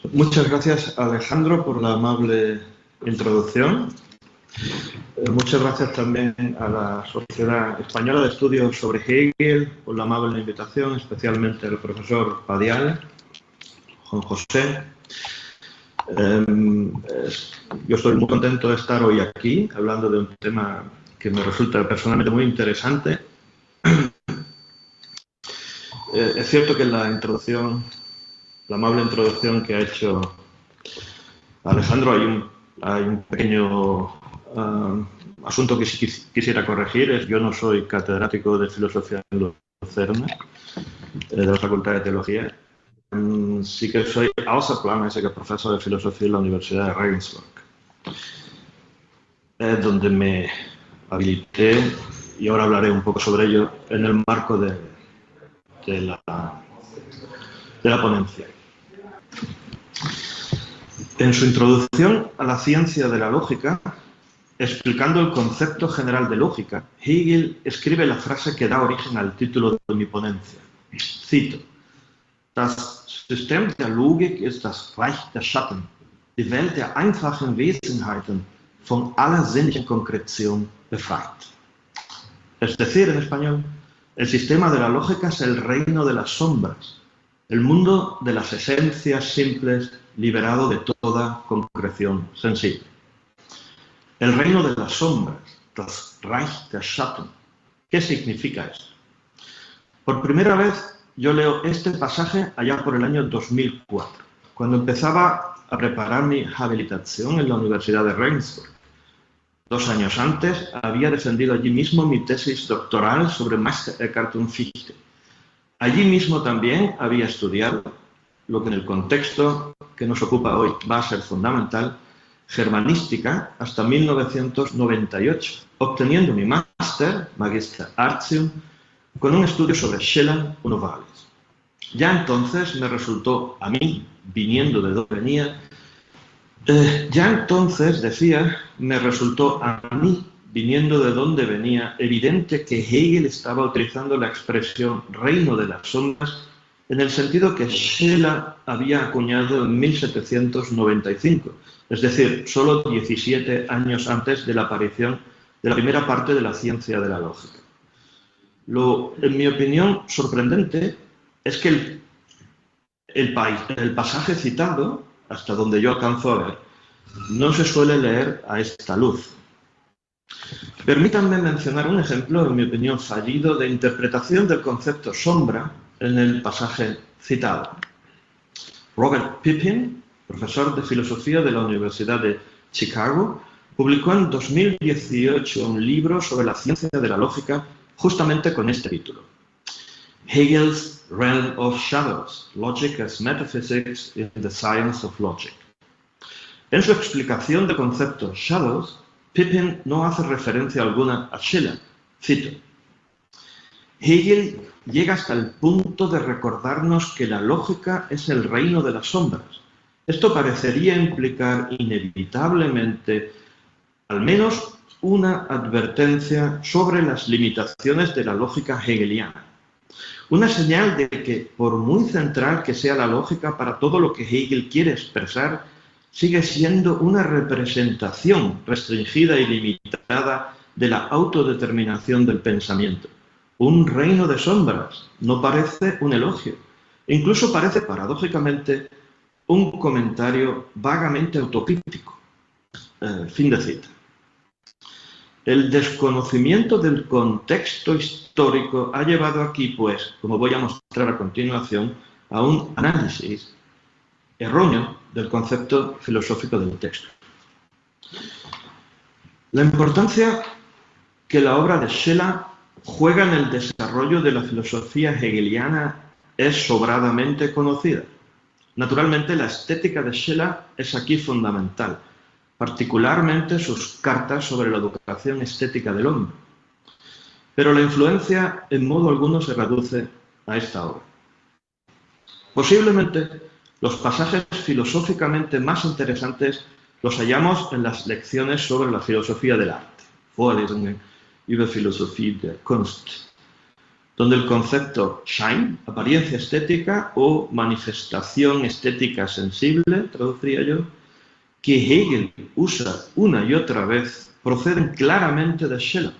Muchas gracias, Alejandro, por la amable introducción. Muchas gracias también a la Sociedad Española de Estudios sobre Hegel por la amable invitación, especialmente al profesor Padial, Juan José. Yo estoy muy contento de estar hoy aquí, hablando de un tema que me resulta personalmente muy interesante. Es cierto que la amable introducción que ha hecho Alejandro, hay un pequeño asunto que sí quisiera corregir. Yo no soy catedrático de filosofía en la CERN, de la Facultad de Teología. Sí que soy außerplanmäßiger profesor de filosofía en la Universidad de Regensburg, donde me habilité, y ahora hablaré un poco sobre ello, en el marco de la ponencia. En su introducción a la ciencia de la lógica, explicando el concepto general de lógica, Hegel escribe la frase que da origen al título de mi ponencia. Cito: Das System der Logik ist das Reich der Schatten, die Welt der einfachen Wesenheiten, von aller sinnlichen Konkretion befreit. Es decir, en español, el sistema de la lógica es el reino de las sombras, el mundo de las esencias simples, liberado de toda concreción sensible. El reino de las sombras, das Reich der Schatten. ¿Qué significa eso? Por primera vez yo leo este pasaje allá por el año 2004, cuando empezaba a preparar mi habilitación en la Universidad de Regensburg. 2 años antes había defendido allí mismo mi tesis doctoral sobre Meister Eckhart und Fichte. Allí mismo también había estudiado lo que en el contexto que nos ocupa hoy va a ser fundamental, germanística, hasta 1998, obteniendo mi máster, Magister Artium, con un estudio sobre Schelling und Novalis. Ya entonces me resultó a mí, viniendo de donde venía, evidente que Hegel estaba utilizando la expresión reino de las sombras en el sentido que Schelling había acuñado en 1795, es decir, solo 17 años antes de la aparición de la primera parte de la ciencia de la lógica. Lo, en mi opinión, sorprendente es que el pasaje citado, hasta donde yo alcanzo a ver, no se suele leer a esta luz. Permítanme mencionar un ejemplo, en mi opinión, fallido de interpretación del concepto sombra en el pasaje citado. Robert Pippin, profesor de filosofía de la Universidad de Chicago, publicó en 2018 un libro sobre la ciencia de la lógica justamente con este título: Hegel's Realm of Shadows, Logic as Metaphysics in the Science of Logic. En su explicación de conceptos shadows, Pippin no hace referencia alguna a Schelling. Cito: Hegel llega hasta el punto de recordarnos que la lógica es el reino de las sombras. Esto parecería implicar inevitablemente al menos una advertencia sobre las limitaciones de la lógica hegeliana. Una señal de que, por muy central que sea la lógica para todo lo que Hegel quiere expresar, sigue siendo una representación restringida y limitada de la autodeterminación del pensamiento. Un reino de sombras no parece un elogio, incluso parece, paradójicamente, un comentario vagamente autocrítico. Fin de cita. El desconocimiento del contexto histórico ha llevado aquí, pues, como voy a mostrar a continuación, a un análisis erróneo del concepto filosófico del texto. La importancia que la obra de Schelling juega en el desarrollo de la filosofía hegeliana es sobradamente conocida. Naturalmente, la estética de Schelling es aquí fundamental, particularmente sus cartas sobre la educación estética del hombre. Pero la influencia en modo alguno se reduce a esta obra. Posiblemente los pasajes filosóficamente más interesantes los hallamos en las lecciones sobre la filosofía del arte, Vorlesungen über Philosophie der Kunst. donde el concepto Schein, apariencia estética o manifestación estética sensible, traduciría yo, que Hegel usa una y otra vez, proceden claramente de Schelling,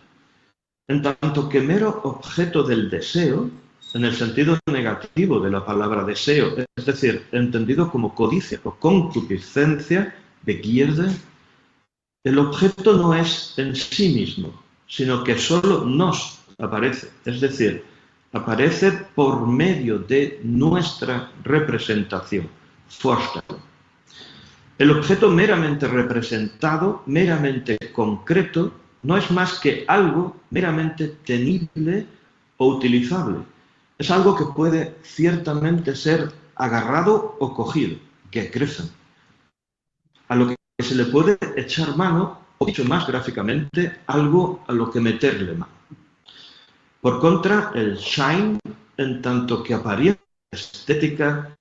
en tanto que mero objeto del deseo, en el sentido negativo de la palabra deseo, es decir, entendido como codicia o concupiscencia, Begierde, el objeto no es en sí mismo, sino que solo nos aparece, es decir, aparece por medio de nuestra representación, Vorstellung. El objeto meramente representado, meramente concreto, no es más que algo meramente tenible o utilizable. Es algo que puede ciertamente ser agarrado o cogido, gegriffen, a lo que se le puede echar mano, o dicho más gráficamente, algo a lo que meterle mano. Por contra, el Schein, en tanto que apariencia estética,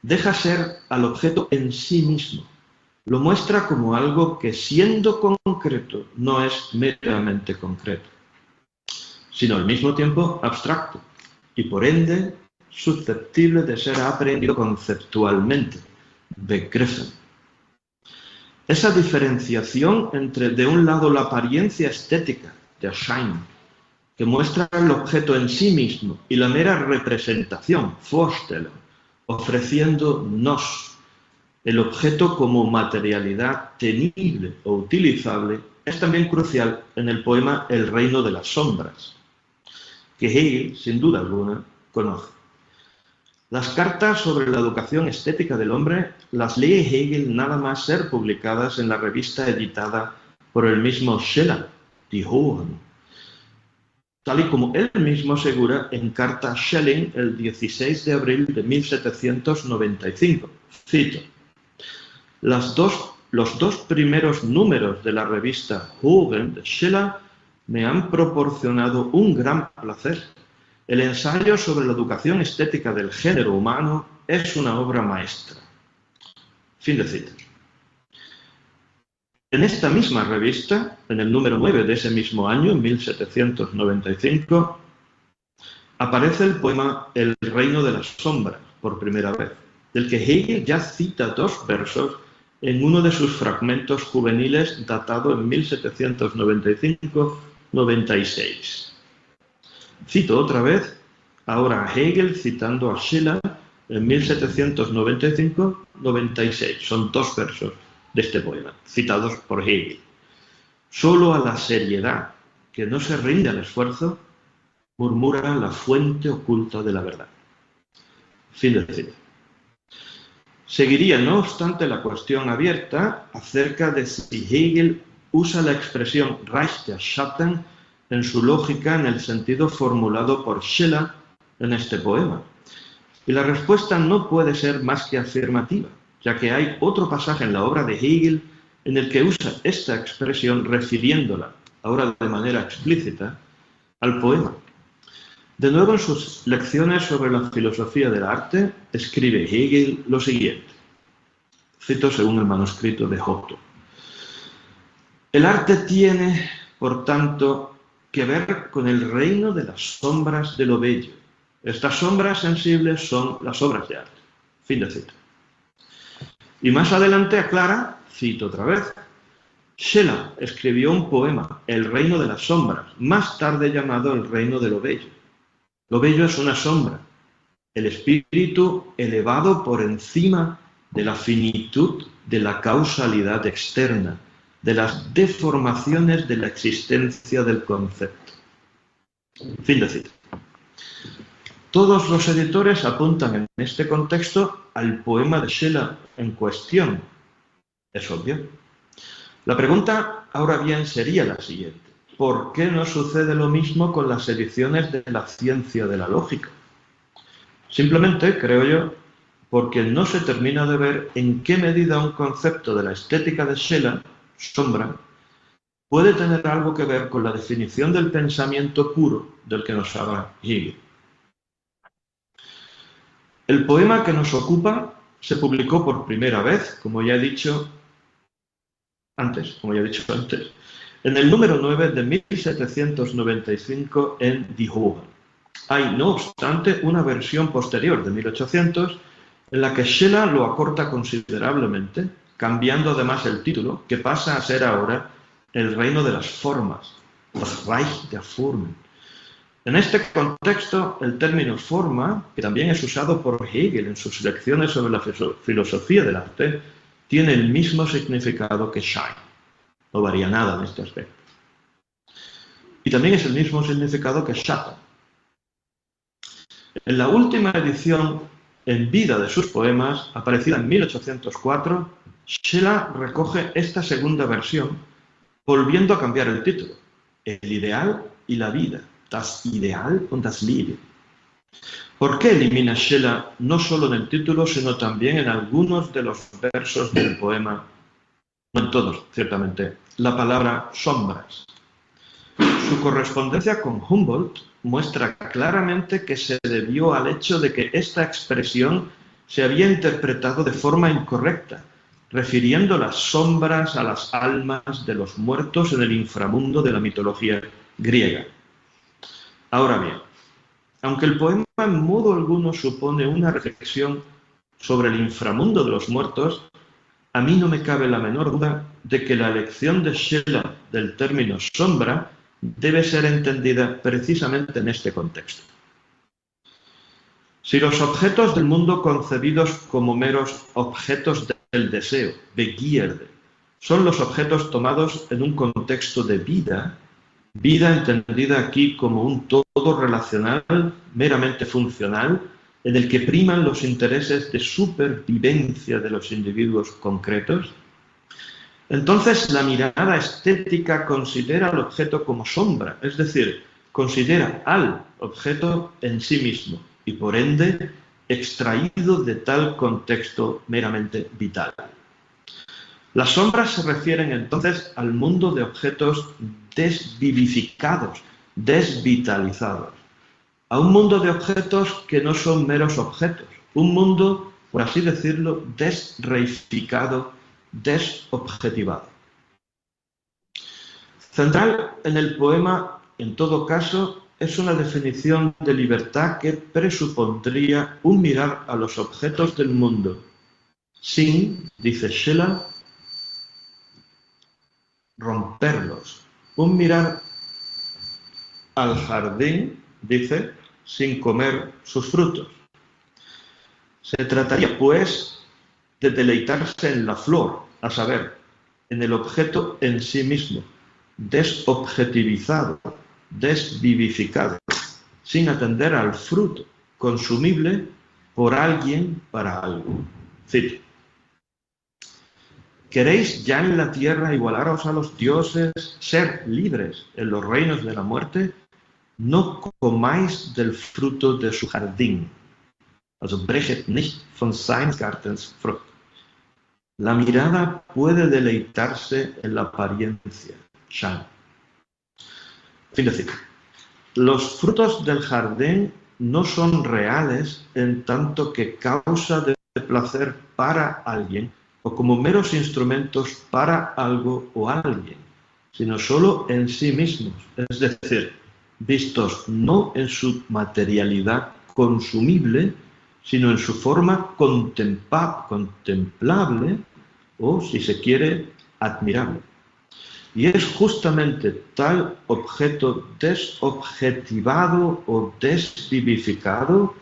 deja ser al objeto en sí mismo. Lo muestra como algo que, siendo concreto, no es meramente concreto, sino al mismo tiempo abstracto y, por ende, susceptible de ser aprehendido conceptualmente, begriffen. Esa diferenciación entre, de un lado, la apariencia estética, der Schein, que muestra el objeto en sí mismo, y la mera representación, Vorstellung, ofreciéndonos el objeto como materialidad tenible o utilizable, es también crucial en el poema El reino de las sombras, que Hegel, sin duda alguna, conoce. Las cartas sobre la educación estética del hombre las lee Hegel nada más ser publicadas en la revista editada por el mismo Schelling, Die Hohen, tal y como él mismo asegura en carta a Schelling el 16 de abril de 1795. Cito: los dos primeros números de la revista Hohen de Schiller me han proporcionado un gran placer. El ensayo sobre la educación estética del género humano es una obra maestra. Fin de cita. En esta misma revista, en el número 9 de ese mismo año, en 1795, aparece el poema El reino de las sombras, por primera vez, del que Hegel ya cita dos versos en uno de sus fragmentos juveniles datado en 1795-96. Cito otra vez, ahora a Hegel citando a Schiller en 1795-96. Son dos versos de este poema, citados por Hegel. Solo a la seriedad, que no se rinde al esfuerzo, murmura la fuente oculta de la verdad. Fin de cita. Seguiría, no obstante, la cuestión abierta acerca de si Hegel usa la expresión Reich der Schatten en su lógica en el sentido formulado por Schiller en este poema. Y la respuesta no puede ser más que afirmativa, ya que hay otro pasaje en la obra de Hegel en el que usa esta expresión refiriéndola, ahora de manera explícita, al poema. De nuevo, en sus lecciones sobre la filosofía del arte, escribe Hegel lo siguiente. Cito según el manuscrito de Otto. El arte tiene, por tanto, que ver con el reino de las sombras de lo bello. Estas sombras sensibles son las obras de arte. Fin de cita. Y más adelante aclara, cito otra vez, Schiller escribió un poema, El reino de las sombras, más tarde llamado El reino de lo bello. Lo bello es una sombra, el espíritu elevado por encima de la finitud de la causalidad externa, de las deformaciones de la existencia del concepto. Fin de cita. Todos los editores apuntan en este contexto al poema de Schiller en cuestión. Es obvio. La pregunta ahora bien sería la siguiente. ¿Por qué no sucede lo mismo con las ediciones de la ciencia de la lógica? Simplemente, creo yo, porque no se termina de ver en qué medida un concepto de la estética de Schiller, sombra, puede tener algo que ver con la definición del pensamiento puro del que nos habla Hegel. El poema que nos ocupa se publicó por primera vez, como ya he dicho antes, en el número 9 de 1795 en Die Hohen. Hay, no obstante, una versión posterior de 1800 en la que Scheler lo acorta considerablemente, cambiando además el título, que pasa a ser ahora el reino de las formas, das Reich der Formen. En este contexto, el término forma, que también es usado por Hegel en sus lecciones sobre la filosofía del arte, tiene el mismo significado que Schein. No varía nada en este aspecto. Y también es el mismo significado que Schatten. En la última edición en vida de sus poemas, aparecida en 1804, Scheler recoge esta segunda versión, volviendo a cambiar el título, El ideal y la vida, das Ideal und das Leben. ¿Por qué elimina Scheler no solo en el título, sino también en algunos de los versos del poema, no en todos, ciertamente, la palabra sombras? Su correspondencia con Humboldt muestra claramente que se debió al hecho de que esta expresión se había interpretado de forma incorrecta, refiriendo las sombras a las almas de los muertos en el inframundo de la mitología griega. Ahora bien, aunque el poema en modo alguno supone una reflexión sobre el inframundo de los muertos, a mí no me cabe la menor duda de que la elección de Scheler del término sombra debe ser entendida precisamente en este contexto. Si los objetos del mundo concebidos como meros objetos del deseo, Begierde, son los objetos tomados en un contexto de vida, vida entendida aquí como un todo relacional, meramente funcional, en el que priman los intereses de supervivencia de los individuos concretos, entonces la mirada estética considera al objeto como sombra, es decir, considera al objeto en sí mismo y por ende extraído de tal contexto meramente vital. Las sombras se refieren entonces al mundo de objetos desvivificados, desvitalizados, a un mundo de objetos que no son meros objetos, un mundo, por así decirlo, desreificado, desobjetivado. Central en el poema, en todo caso, es una definición de libertad que presupondría un mirar a los objetos del mundo sin, dice Scheler, romperlos. Un mirar al jardín, dice, sin comer sus frutos. Se trataría, pues, de deleitarse en la flor, a saber, en el objeto en sí mismo, desobjetivizado, desvivificado, sin atender al fruto, consumible por alguien para algo. Cito. ¿Queréis ya en la tierra igualaros a los dioses, ser libres en los reinos de la muerte? No comáis del fruto de su jardín. Also brechet nicht von seines Gartens Frucht. La mirada puede deleitarse en la apariencia, Schein. Fin de cita. Los frutos del jardín no son reales en tanto que causa de placer para alguien o como meros instrumentos para algo o alguien, sino solo en sí mismos, es decir, vistos no en su materialidad consumible, sino en su forma contemplable o, si se quiere, admirable. Y es justamente tal objeto desobjetivado o desvivificado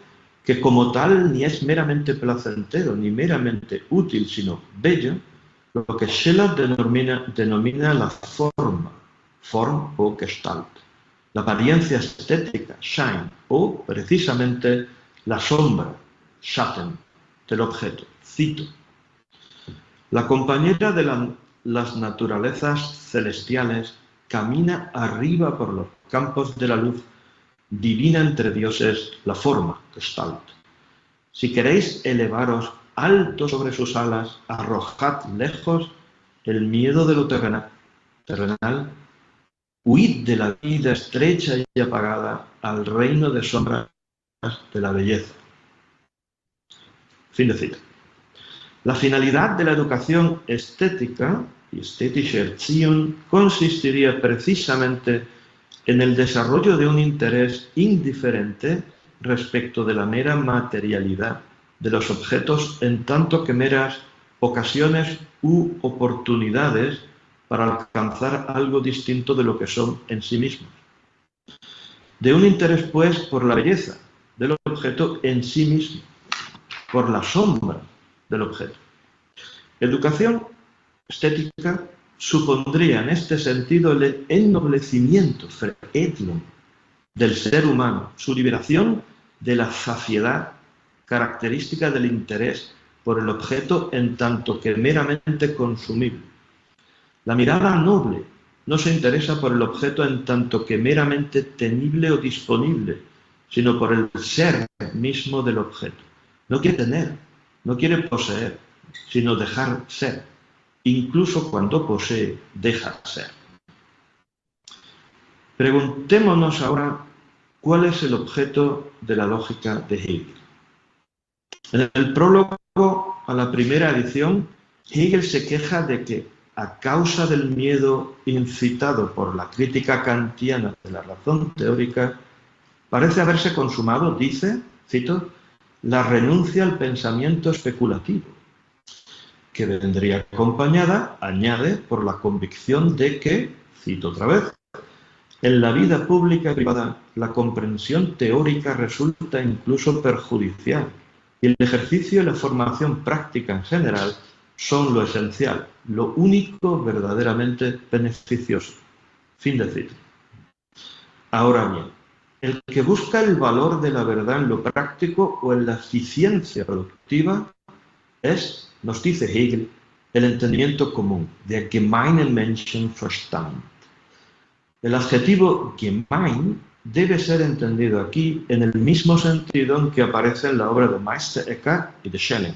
que como tal ni es meramente placentero ni meramente útil, sino bello, lo que Scheler denomina la forma, Form o Gestalt, la apariencia estética, Schein, o precisamente la sombra, Schatten, del objeto. Cito. La compañera de las naturalezas celestiales camina arriba por los campos de la luz, divina entre dioses la forma, Gestalt. Si queréis elevaros alto sobre sus alas, arrojad lejos el miedo de lo terrenal, huid de la vida estrecha y apagada al reino de sombras de la belleza. Fin de cita. La finalidad de la educación estética, y Ästhetische Erziehung, consistiría precisamente en el desarrollo de un interés indiferente respecto de la mera materialidad de los objetos en tanto que meras ocasiones u oportunidades para alcanzar algo distinto de lo que son en sí mismos. De un interés, pues, por la belleza del objeto en sí mismo, por la sombra del objeto. Educación estética supondría en este sentido el ennoblecimiento, Veredelung, del ser humano, su liberación de la saciedad característica del interés por el objeto en tanto que meramente consumible. La mirada noble no se interesa por el objeto en tanto que meramente tenible o disponible, sino por el ser mismo del objeto. No quiere tener, no quiere poseer, sino dejar ser. Incluso cuando posee, deja ser. Preguntémonos ahora cuál es el objeto de la lógica de Hegel. En el prólogo a la primera edición, Hegel se queja de que, a causa del miedo incitado por la crítica kantiana de la razón teórica, parece haberse consumado, dice, cito, la renuncia al pensamiento especulativo, que vendría acompañada, añade, por la convicción de que, cito otra vez, en la vida pública y privada la comprensión teórica resulta incluso perjudicial y el ejercicio y la formación práctica en general son lo esencial, lo único verdaderamente beneficioso. Fin de cita. Ahora bien, el que busca el valor de la verdad en lo práctico o en la eficiencia productiva es, nos dice Hegel, el entendimiento común, der gemeinen Menschenverstand. El adjetivo gemein debe ser entendido aquí en el mismo sentido en que aparece en la obra de Meister Eckhart y de Schelling.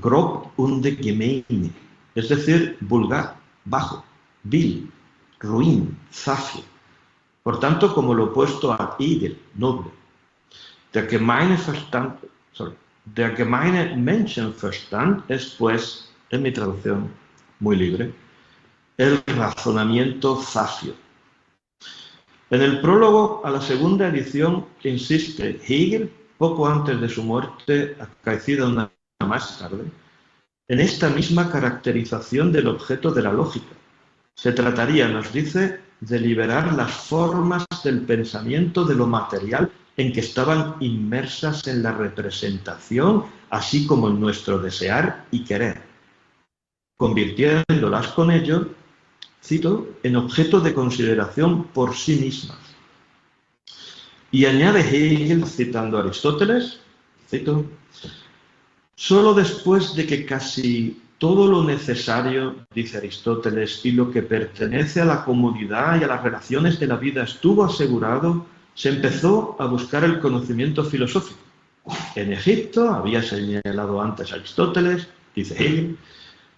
Grob und gemeine, es decir, vulgar, bajo, vil, ruin, zafio. Por tanto, como lo opuesto a edel, noble. Der gemeine Menschenverstand es, pues, en mi traducción muy libre, el razonamiento zafio. En el prólogo a la segunda edición insiste Hegel, poco antes de su muerte, acaecida una más tarde, en esta misma caracterización del objeto de la lógica. Se trataría, nos dice, de liberar las formas del pensamiento de lo material en que estaban inmersas en la representación, así como en nuestro desear y querer, convirtiéndolas con ello, cito, en objeto de consideración por sí mismas. Y añade Hegel, citando a Aristóteles, cito, solo después de que casi todo lo necesario, dice Aristóteles, y lo que pertenece a la comodidad y a las relaciones de la vida estuvo asegurado, se empezó a buscar el conocimiento filosófico. En Egipto, había señalado antes Aristóteles, dice Hegel,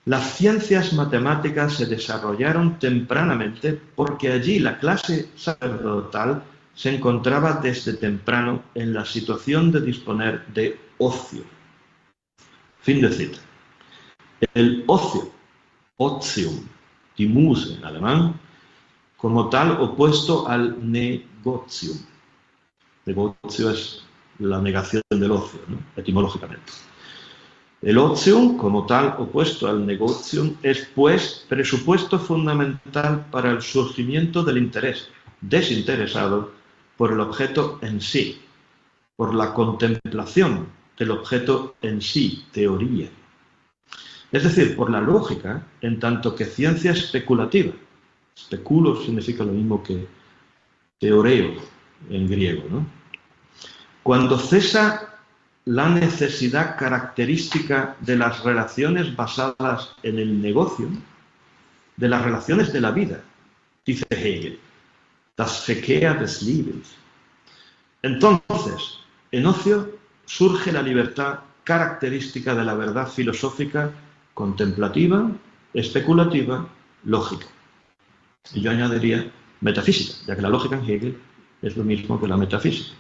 las ciencias matemáticas se desarrollaron tempranamente porque allí la clase sacerdotal se encontraba desde temprano en la situación de disponer de ocio. Fin de cita. El ocio, Otium, die Muse en alemán, como tal opuesto al negotium. Negocio es la negación del ocio, ¿no? Etimológicamente. El otium, como tal opuesto al negotium, es, pues, presupuesto fundamental para el surgimiento del interés desinteresado por el objeto en sí, por la contemplación del objeto en sí, teoría. Es decir, por la lógica, en tanto que ciencia especulativa. Especulo significa lo mismo que teoreo en griego, ¿no? Cuando cesa la necesidad característica de las relaciones basadas en el negocio, de las relaciones de la vida, dice Hegel, das Verkehr des Lebens. Entonces, en ocio surge la libertad característica de la verdad filosófica contemplativa, especulativa, lógica. Y yo añadiría metafísica, ya que la lógica en Hegel es lo mismo que la metafísica.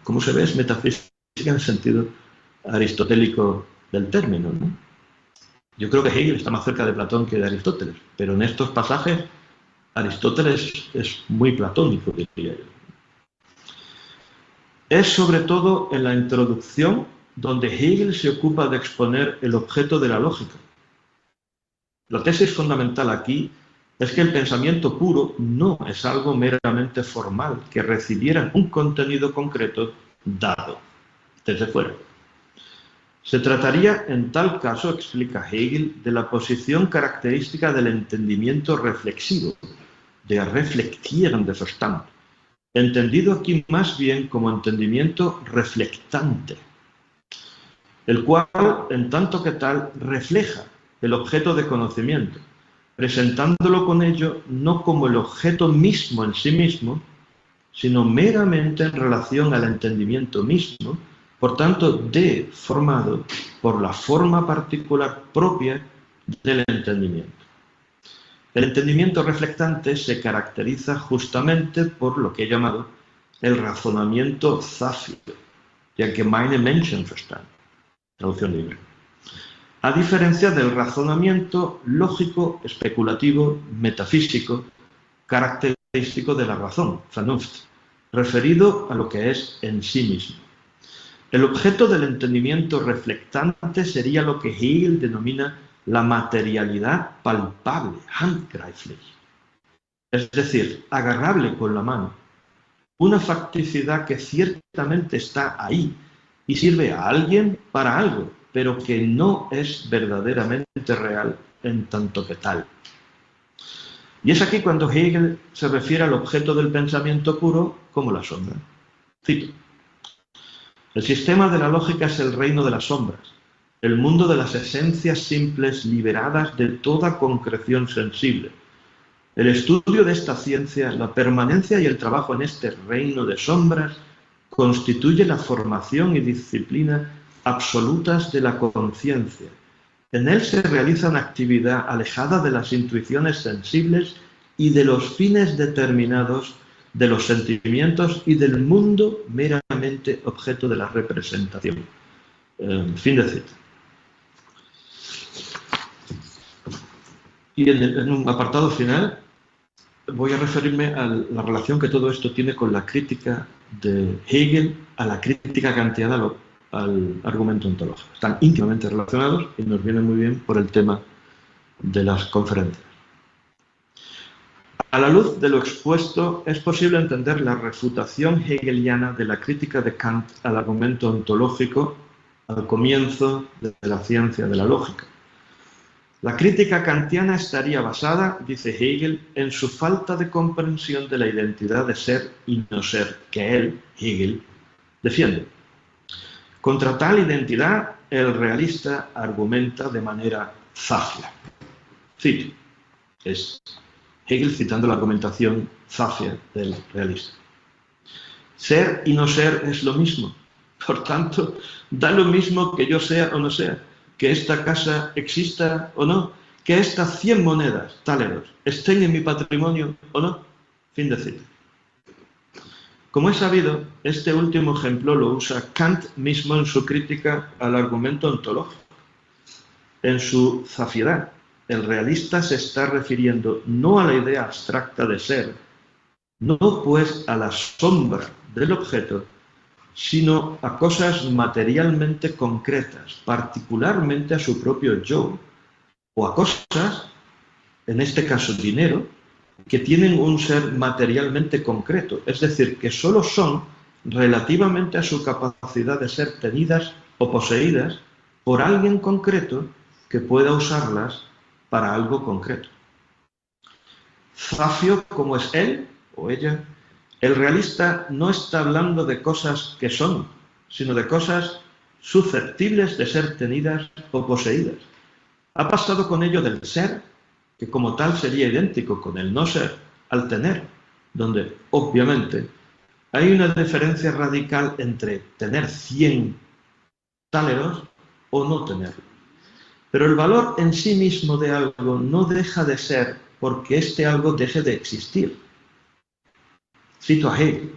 Como se ve, es metafísica en el sentido aristotélico del término, ¿no? Yo creo que Hegel está más cerca de Platón que de Aristóteles, pero en estos pasajes Aristóteles es muy platónico, diría yo. Es sobre todo en la introducción donde Hegel se ocupa de exponer el objeto de la lógica. La tesis fundamental aquí es que el pensamiento puro no es algo meramente formal que recibiera un contenido concreto dado desde fuera. Se trataría, en tal caso, explica Hegel, de la posición característica del entendimiento reflexivo, de reflektierende Verstand, entendido aquí más bien como entendimiento reflectante, el cual, en tanto que tal, refleja el objeto de conocimiento, presentándolo con ello no como el objeto mismo en sí mismo, sino meramente en relación al entendimiento mismo, por tanto, deformado por la forma particular propia del entendimiento. El entendimiento reflectante se caracteriza justamente por lo que he llamado el razonamiento zafio, ya que meine Menschenverstand, traducción libre. A diferencia del razonamiento lógico, especulativo, metafísico, característico de la razón, Vernunft, referido a lo que es en sí mismo. El objeto del entendimiento reflectante sería lo que Hegel denomina la materialidad palpable, handgreiflich, es decir, agarrable con la mano, una facticidad que ciertamente está ahí y sirve a alguien para algo, pero que no es verdaderamente real en tanto que tal. Y es aquí cuando Hegel se refiere al objeto del pensamiento puro como la sombra. Cito: el sistema de la lógica es el reino de las sombras, el mundo de las esencias simples liberadas de toda concreción sensible. El estudio de esta ciencia, la permanencia y el trabajo en este reino de sombras constituye la formación y disciplina absolutas de la conciencia. En él se realiza una actividad alejada de las intuiciones sensibles y de los fines determinados de los sentimientos y del mundo meramente objeto de la representación. Fin de cita. Y en un apartado final voy a referirme a la relación que todo esto tiene con la crítica de Hegel a la crítica kantiana al argumento ontológico. Están íntimamente relacionados y nos viene muy bien por el tema de las conferencias. A la luz de lo expuesto, es posible entender la refutación hegeliana de la crítica de Kant al argumento ontológico al comienzo de la ciencia de la lógica. La crítica kantiana estaría basada, dice Hegel, en su falta de comprensión de la identidad de ser y no ser que él, Hegel, defiende. Contra tal identidad, el realista argumenta de manera zafia. Cito, es Hegel citando la argumentación zafia del realista. Ser y no ser es lo mismo. Por tanto, da lo mismo que yo sea o no sea, que esta casa exista o no, que estas 100 monedas, táleros, estén en mi patrimonio o no. Fin de cita. Como es sabido, este último ejemplo lo usa Kant mismo en su crítica al argumento ontológico. En su zafiedad, el realista se está refiriendo no a la idea abstracta de ser, no pues a la sombra del objeto, sino a cosas materialmente concretas, particularmente a su propio yo, o a cosas, en este caso dinero, que tienen un ser materialmente concreto, es decir, que solo son relativamente a su capacidad de ser tenidas o poseídas por alguien concreto que pueda usarlas para algo concreto. Zafio, como es él o ella, el realista no está hablando de cosas que son, sino de cosas susceptibles de ser tenidas o poseídas. Ha pasado con ello del ser, que como tal sería idéntico con el no ser, al tener, donde, obviamente, hay una diferencia radical entre tener 100 táleros o no tenerlo. Pero el valor en sí mismo de algo no deja de ser porque este algo deje de existir. Cito a Hegel.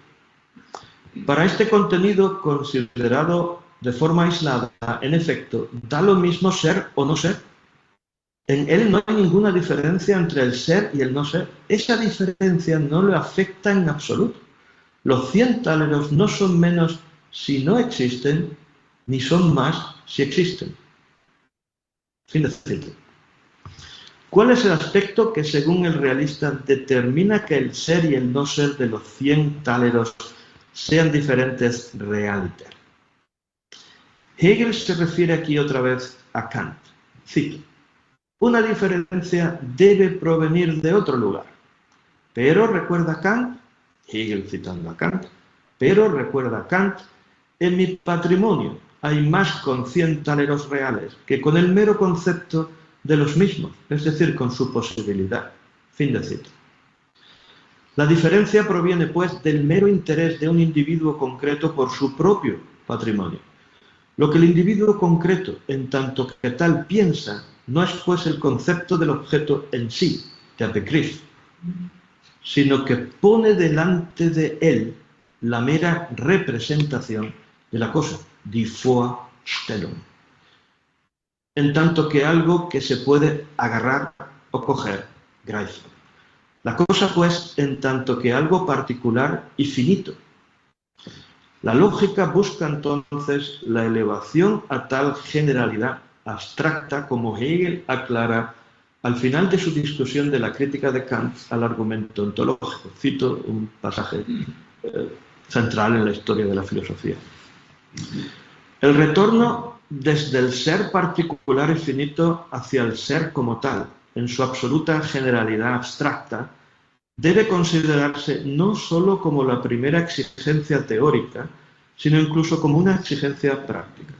Para este contenido considerado de forma aislada, en efecto, da lo mismo ser o no ser. En él no hay ninguna diferencia entre el ser y el no ser. Esa diferencia no lo afecta en absoluto. Los 100 táleros no son menos si no existen, ni son más si existen. Fin de cita. ¿Cuál es el aspecto que, según el realista, determina que el ser y el no ser de los 100 táleros sean diferentes realiter? Hegel se refiere aquí otra vez a Kant. Cito: una diferencia debe provenir de otro lugar. Pero recuerda Kant, Hegel citando a Kant, pero recuerda Kant, en mi patrimonio hay más con 100 táleros reales que con el mero concepto de los mismos, es decir, con su posibilidad. Fin de cita. La diferencia proviene, pues, del mero interés de un individuo concreto por su propio patrimonio. Lo que el individuo concreto, en tanto que tal, piensa, no es, pues, el concepto del objeto en sí, der Begriff, sino que pone delante de él la mera representación de la cosa, die Vorstellung, en tanto que algo que se puede agarrar o coger, greifen. La cosa, pues, en tanto que algo particular y finito. La lógica busca entonces la elevación a tal generalidad abstracta como Hegel aclara al final de su discusión de la crítica de Kant al argumento ontológico. Cito un pasaje central en la historia de la filosofía. El retorno desde el ser particular y finito hacia el ser como tal, en su absoluta generalidad abstracta, debe considerarse no sólo como la primera exigencia teórica, sino incluso como una exigencia práctica.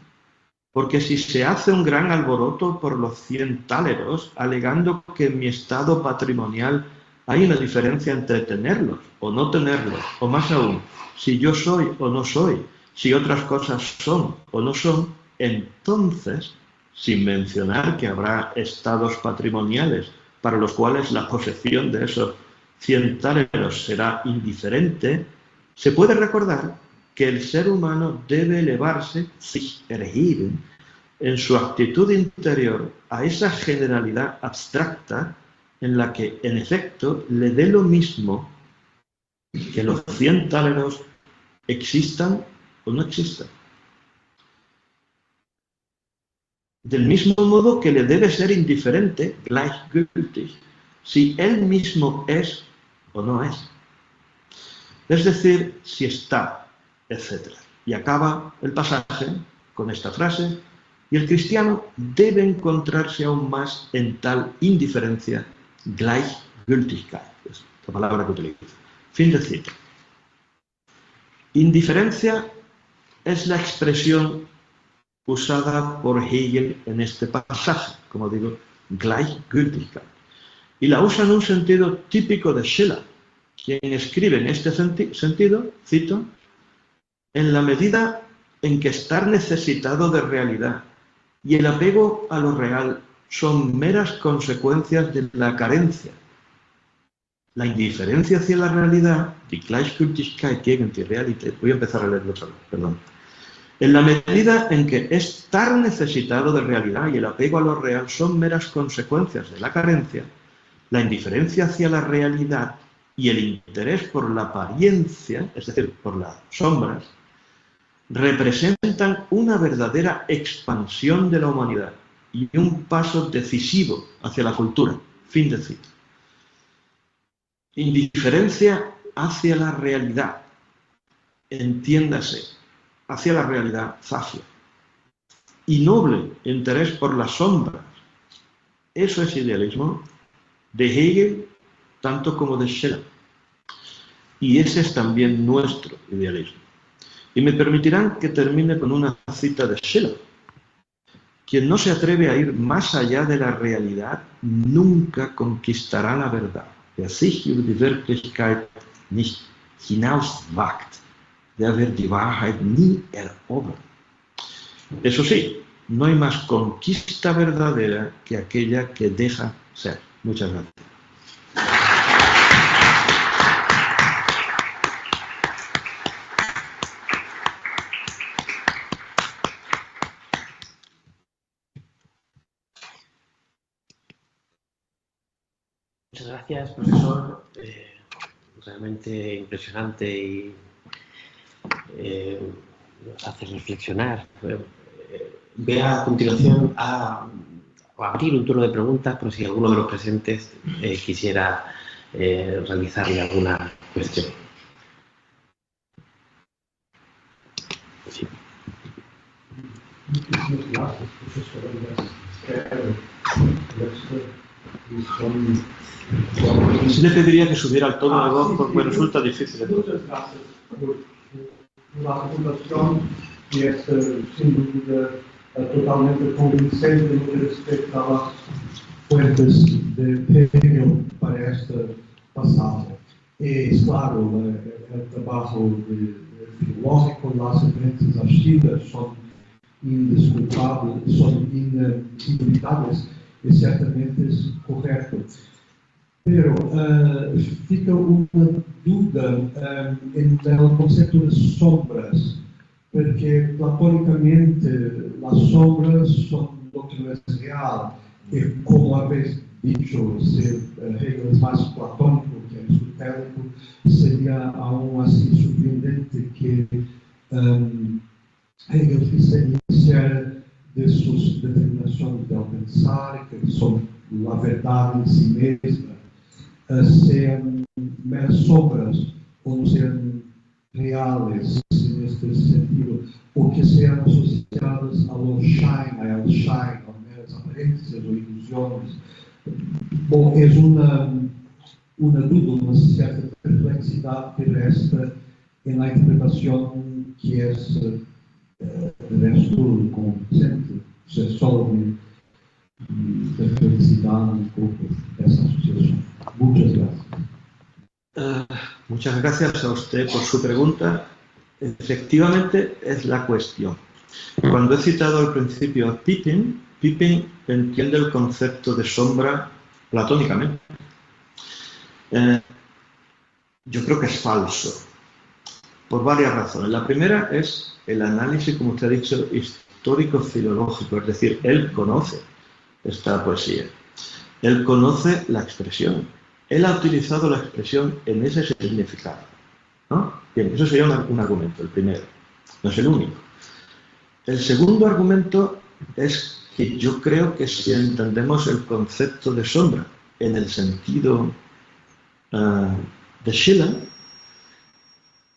Porque si se hace un gran alboroto por los 100 táleros, alegando que en mi estado patrimonial hay una diferencia entre tenerlos o no tenerlos, o más aún, si yo soy o no soy, si otras cosas son o no son, entonces, sin mencionar que habrá estados patrimoniales para los cuales la posesión de esos 100 táleros será indiferente, se puede recordar que el ser humano debe elevarse, sich erheben, en su actitud interior a esa generalidad abstracta en la que, en efecto, le dé lo mismo que los 100 táleros existan o no existan. Del mismo modo que le debe ser indiferente, gleichgültig, si él mismo es o no es. Es decir, si está, etc. Y acaba el pasaje con esta frase: y el cristiano debe encontrarse aún más en tal indiferencia, Gleichgültigkeit, es la palabra que utilizo. Fin de cita. Indiferencia es la expresión usada por Hegel en este pasaje, como digo, Gleichgültigkeit. Y la usa en un sentido típico de Schiller, quien escribe en este sentido, cito: en la medida en que estar necesitado de realidad y el apego a lo real son meras consecuencias de la carencia. La indiferencia hacia la realidad, die Gleichgültigkeit gegen die Realität, voy a empezar a leerlo otra vez, perdón. En la medida en que estar necesitado de realidad y el apego a lo real son meras consecuencias de la carencia, la indiferencia hacia la realidad y el interés por la apariencia, es decir, por las sombras, representan una verdadera expansión de la humanidad y un paso decisivo hacia la cultura. Fin de cita. Indiferencia hacia la realidad, entiéndase, hacia la realidad zafia. Y noble interés por las sombras, eso es idealismo de Hegel tanto como de Schiller. Y ese es también nuestro idealismo. Y me permitirán que termine con una cita de Schiller: quien no se atreve a ir más allá de la realidad nunca conquistará la verdad. Wer sich über die Wirklichkeit nicht hinauswagt, der wird die Wahrheit nie erobern. Eso sí, no hay más conquista verdadera que aquella que deja ser. Muchas gracias. Muchas gracias, profesor. Realmente impresionante y nos hace reflexionar. Voy a continuación a abrir un turno de preguntas por si alguno de los presentes quisiera realizarle alguna cuestión. Sí. Sí le pediría que subiera el tono de voz porque me resulta difícil. Muchas gracias por la presentación y sin duda totalmente convincente no que respecta a las fuentes de Hegel para esta passagem. Es claro, el trabajo filológico, las referencias a Schiller son indiscutibles, son indubitables y ciertamente es correcto. Pero fica uma dúvida no conceito de sombras, porque platonicamente as sombras são doutrina real, e como habéis dicho, se Hegel é mais platônico que aristotélico, seria aún assim surpreendente que Hegel fizesse de suas determinações de pensar, que são a verdade em si mesma, sean meras sombras ou não sean reales neste sentido, ou que sean asociadas ao shine, a meras aparências ou ilusões. Bom, é uma dúvida, uma certa perplexidade que resta na interpretação que é de resto convincente, se resolve perplexidade um pouco dessa associação. Muchas gracias. Muchas gracias a usted por su pregunta. Efectivamente es la cuestión. Cuando he citado al principio a Pippin, Pippin entiende el concepto de sombra platónicamente. Yo creo que es falso, por varias razones. La primera es el análisis, como usted ha dicho, histórico-filológico, es decir, él conoce esta poesía. Él conoce la expresión. Él ha utilizado la expresión en ese significado, ¿no? Bien, eso sería un argumento, el primero. No es el único. El segundo argumento es que yo creo que si entendemos el concepto de sombra en el sentido de Schiller,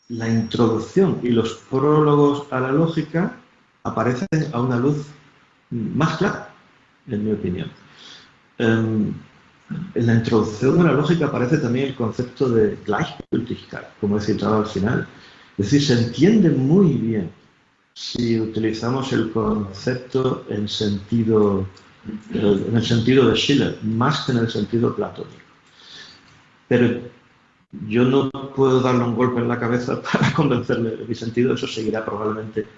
la introducción y los prólogos a la lógica aparecen a una luz más clara, en mi opinión. En la introducción de la lógica aparece también el concepto de Gleichgültigkeit, como he citado al final. Es decir, se entiende muy bien si utilizamos el concepto en el sentido de Schiller, más que en el sentido platónico. Pero yo no puedo darle un golpe en la cabeza para convencerle de mi sentido, eso seguirá probablemente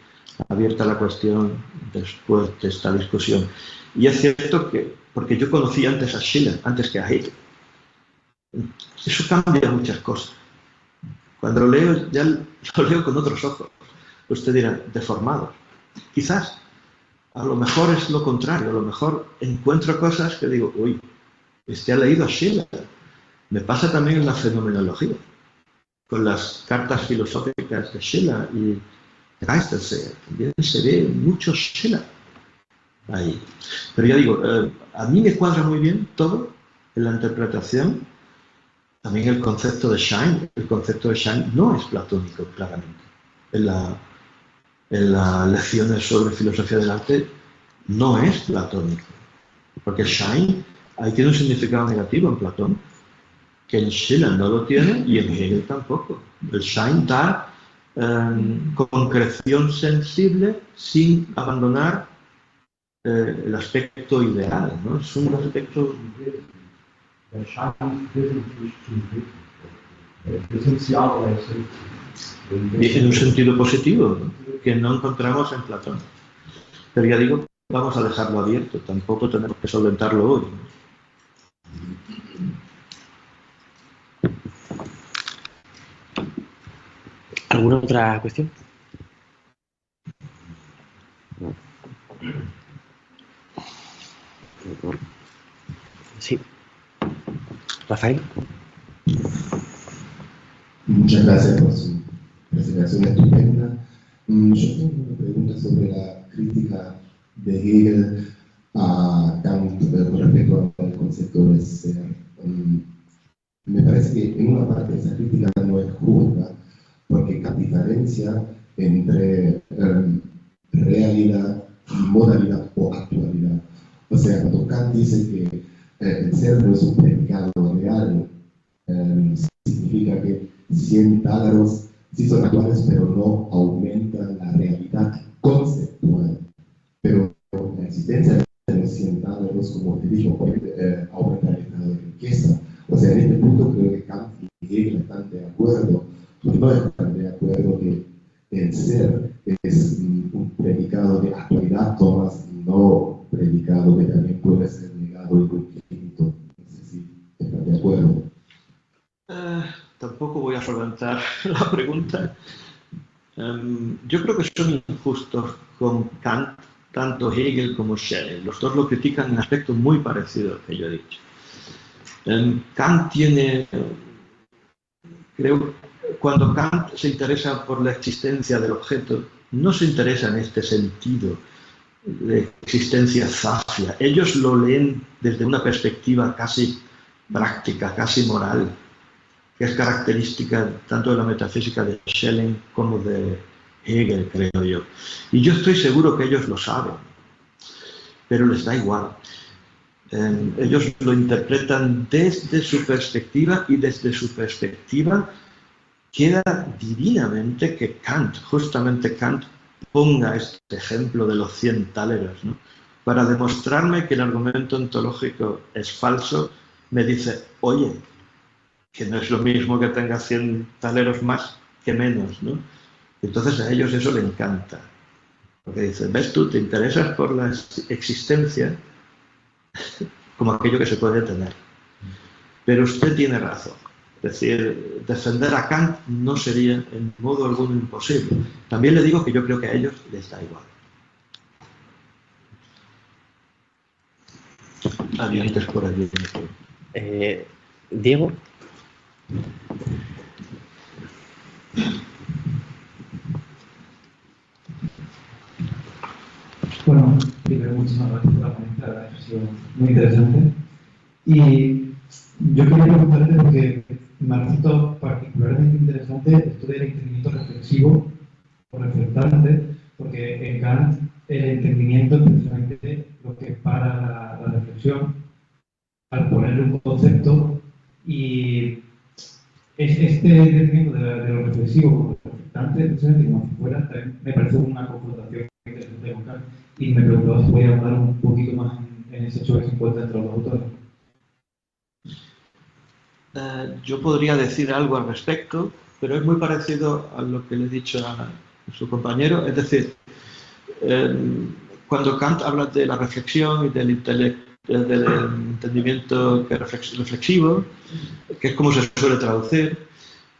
abierta la cuestión después de esta discusión. Y es cierto que, porque yo conocí antes a Schiller, antes que a Hegel, eso cambia muchas cosas. Cuando lo leo, ya lo leo con otros ojos. Usted dirá, deformados. Quizás, a lo mejor es lo contrario, a lo mejor encuentro cosas que digo, uy, ha leído a Schiller. Me pasa también en la fenomenología, con las cartas filosóficas de Schiller y de Geistelseer. También se ve mucho Schiller ahí. Pero ya digo, a mí me cuadra muy bien todo en la interpretación. También el concepto de Shine. El concepto de Shine no es platónico, claramente. En las lecciones sobre filosofía del arte no es platónico. Porque Shine ahí tiene un significado negativo en Platón, que en Schiller no lo tiene y en Hegel tampoco. El Shine da concreción sensible sin abandonar el aspecto ideal, ¿no? Es un aspecto en un sentido positivo, ¿no? Que no encontramos en Platón. Pero ya digo, vamos a dejarlo abierto, tampoco tenemos que solventarlo hoy, ¿no? ¿Alguna otra cuestión? Sí. Rafael. Muchas gracias por su presentación estupenda. Yo tengo una pregunta sobre la crítica de Hegel a Kant con respecto al concepto de ser. Me parece que en una parte esa crítica no es justa, porque Kant diferencia entre realidad, modalidad o actualidad. O sea, cuando Kant dice que el ser no es un predicado real, significa que 100 tálaros sí son actuales, pero no aumentan la realidad conceptual. Pero la existencia de los 100 tálaros, como te digo, aumenta el estado de riqueza. O sea, en este punto creo que Kant y Hegel están de acuerdo, no están de acuerdo que el ser es un predicado de actualidad, Tomás, no predicado que también puede ser negado y infinito. No sé si están de acuerdo. Tampoco voy a solventar la pregunta. Yo creo que son injustos con Kant, tanto Hegel como Schelling. Los dos lo critican en aspectos muy parecidos al que yo he dicho. Kant tiene, creo, cuando Kant se interesa por la existencia del objeto, no se interesa en este sentido de existencia zafia. Ellos lo leen desde una perspectiva casi práctica, casi moral, que es característica tanto de la metafísica de Schelling como de Hegel, creo yo. Y yo estoy seguro que ellos lo saben, pero les da igual. Ellos lo interpretan desde su perspectiva y desde su perspectiva queda divinamente que Kant, justamente Kant, ponga este ejemplo de los 100 táleros, ¿no? Para demostrarme que el argumento ontológico es falso, me dice, oye, que no es lo mismo que tenga 100 táleros más que menos, ¿no? Entonces a ellos eso le encanta. Porque dicen, ves tú, te interesas por la existencia como aquello que se puede tener. Pero usted tiene razón. Es decir, defender a Kant no sería en modo alguno imposible. También le digo que yo creo que a ellos les da igual. Adiós por allí. Diego. Bueno, primero, muchísimas gracias por la ponencia, la verdad es que ha sido muy interesante. Y yo quería preguntarte, porque me ha resultado particularmente interesante esto del entendimiento reflexivo o reflectante, porque en Kant el entendimiento es precisamente lo que para la reflexión al ponerle un concepto, y este entendimiento de lo reflexivo como reflectante, precisamente como si fuera, también me parece una confrontación interesante con Kant, y me preguntaba si podía hablar un poquito más en ese choque que se encuentra entre los autores. Yo podría decir algo al respecto, pero es muy parecido a lo que le he dicho a su compañero. Es decir, cuando Kant habla de la reflexión y del entendimiento reflexivo, que es como se suele traducir,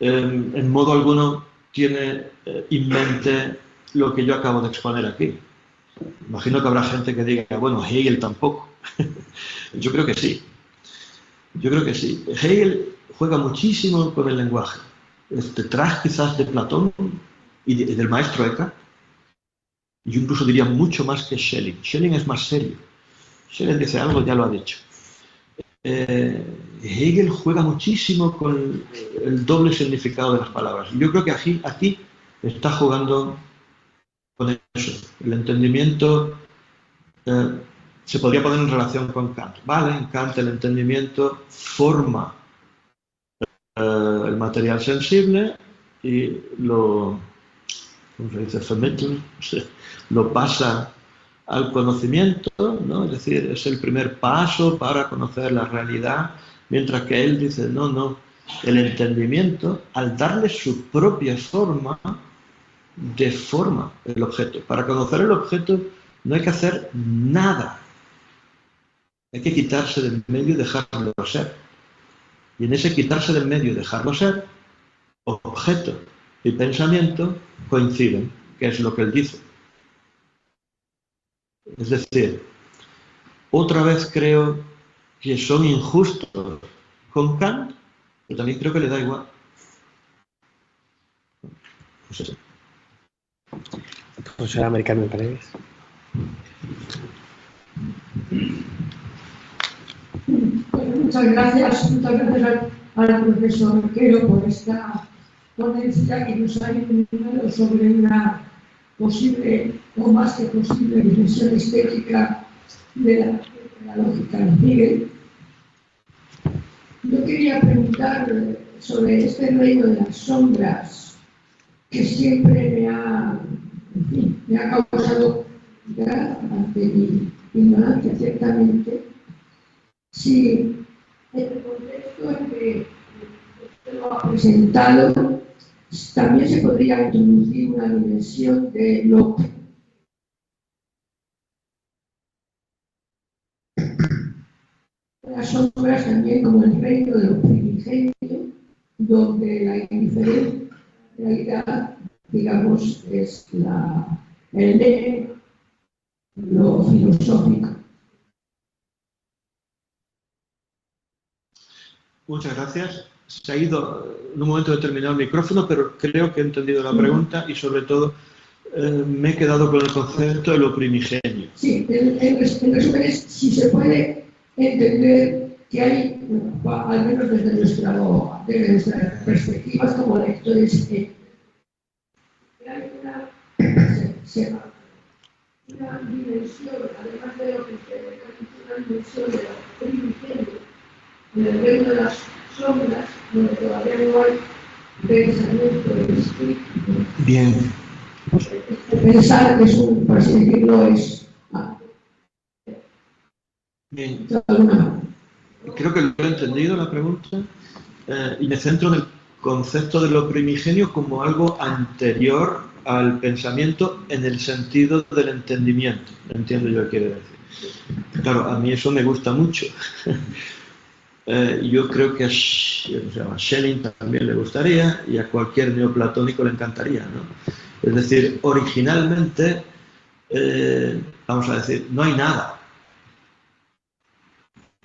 en modo alguno tiene en mente lo que yo acabo de exponer aquí. Imagino que habrá gente que diga, bueno, Hegel tampoco. Yo creo que sí. Yo creo que sí. Hegel juega muchísimo con el lenguaje. Detrás quizás de Platón y del maestro Eckhart. Yo incluso diría mucho más que Schelling. Schelling es más serio. Schelling dice algo, ya lo ha dicho. Hegel juega muchísimo con el doble significado de las palabras. Yo creo que aquí está jugando con eso. El entendimiento se podría poner en relación con Kant. Vale, en Kant el entendimiento forma el material sensible y lo, ¿cómo se dice? Vermitteln, lo pasa al conocimiento, ¿no? Es decir, es el primer paso para conocer la realidad, mientras que él dice, no, el entendimiento, al darle su propia forma, deforma el objeto. Para conocer el objeto no hay que hacer nada. Hay que quitarse del medio y dejarlo ser. Y en ese quitarse del medio y dejarlo ser, objeto y pensamiento coinciden, que es lo que él dice. Es decir, otra vez creo que son injustos con Kant, pero también creo que le da igual. No sé. Profesora Americano Paredes. Bueno, muchas gracias al profesor Quero por esta ponencia que nos ha iluminado sobre una posible, o más que posible, dimensión estética de la lógica de Hegel. Yo quería preguntar sobre este reino de las sombras que siempre me ha causado gracia ante mi ignorancia, ciertamente, si en el contexto en que usted lo ha presentado también se podría introducir una dimensión de lo las sombras también como el reino de lo primigenio, donde la indiferencia en realidad, digamos, es lo filosófico. Muchas gracias. Se ha ido en un momento determinado el micrófono, pero creo que he entendido la pregunta y sobre todo me he quedado con el concepto de lo primigenio. Sí, en resumen es si se puede entender que hay, bueno, al menos desde nuestra perspectiva como lectores, que hay una dimensión, además de lo que usted ha una dimensión de lo primigenio, en el reino de las sombras, donde todavía no hay pensamiento espíritu. Bien. Pensar es por así decirlo, es Bien. Creo que lo he entendido la pregunta y me centro en el concepto de lo primigenio como algo anterior al pensamiento en el sentido del entendimiento. Entiendo yo qué quiere decir. Claro, a mí eso me gusta mucho. Yo creo que a Schelling también le gustaría y a cualquier neoplatónico le encantaría, ¿no? Es decir, originalmente, vamos a decir, no hay nada,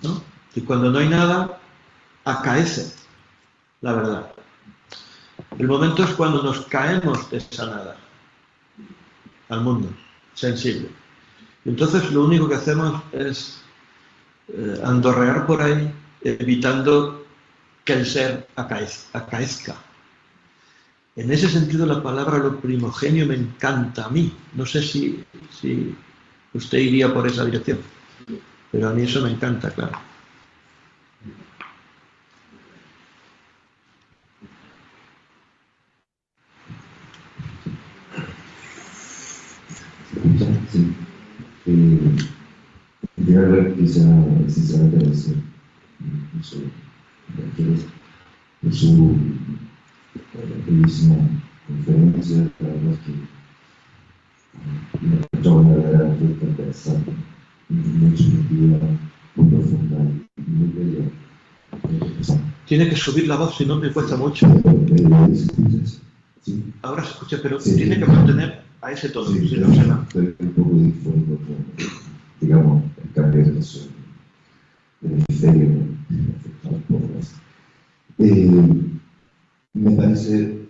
¿no? Y cuando no hay nada, acaece la verdad. El momento es cuando nos caemos de esa nada al mundo sensible. Y entonces lo único que hacemos es andorrear por ahí, evitando que el ser acaezca. En ese sentido, la palabra lo primogenio me encanta a mí. No sé si usted iría por esa dirección, pero a mí eso me encanta, claro. Sí. Yo quisiera sinceramente decir por su bellísima conferencia, la verdad que me ha hecho una verdadera interesante, muy subjetiva, muy profunda, muy bella. Tiene que subir la voz, si no me cuesta mucho. Sí. Ahora se escucha, pero Sí, tiene que mantener a ese tono, sí, si no se va. estoy un poco difónico con, digamos, el cambio de su hemisferio afectado por las. Me parece